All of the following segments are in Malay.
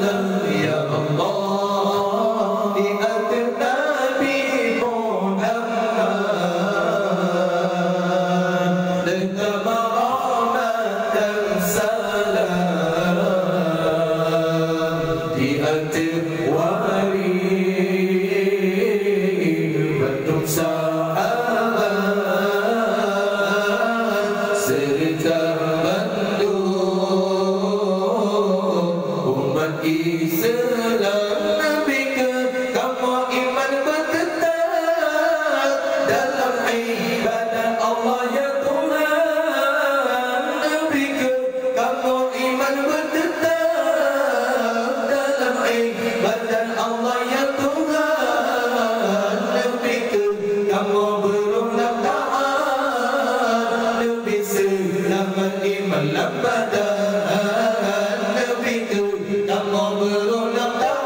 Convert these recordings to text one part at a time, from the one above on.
salam ya Allah di atas Nabi Muhammad dengan rahmat dan salam di atas waris bentuk sahabat serta Islam Nabi ke kamu iman bertetap dalam ibadat Allah ya Tuhan. Nabi ke kamu iman bertetap dalam ibadat Allah ya Tuhan. Nabi ke kamu berulang taat Nabi selamat iman labadan. Nabi ke kamu berulang taat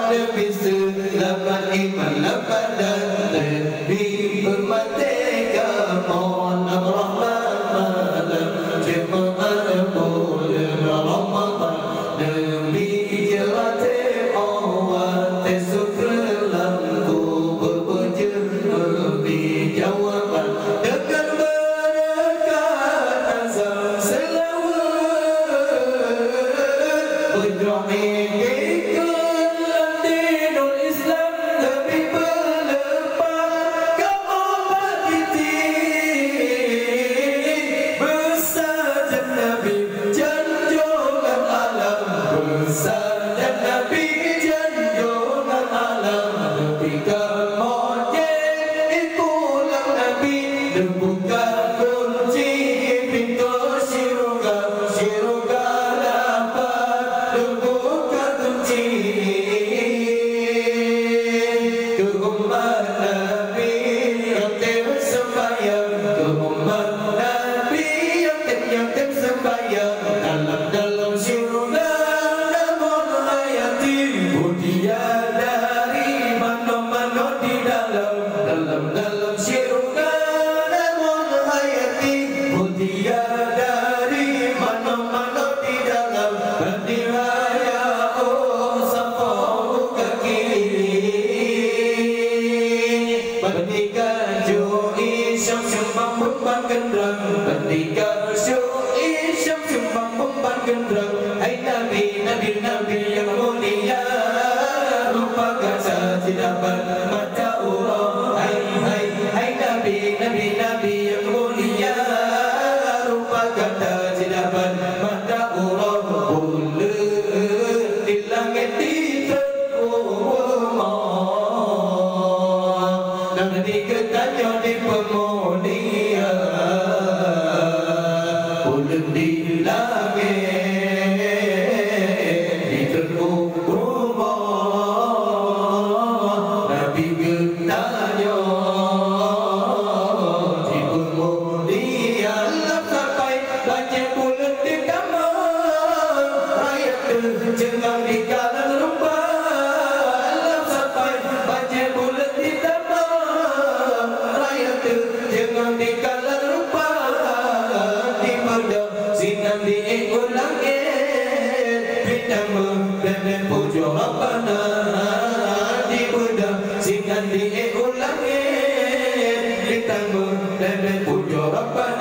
Nabi selamat iman labadan. Nabi bermerdeka mohon rahmat malam jemaah bulan Ramadan. Nabi jelati awal tesukra lampu berpuja beri jawaban dengan berkat azam selawat berdoa Rabbana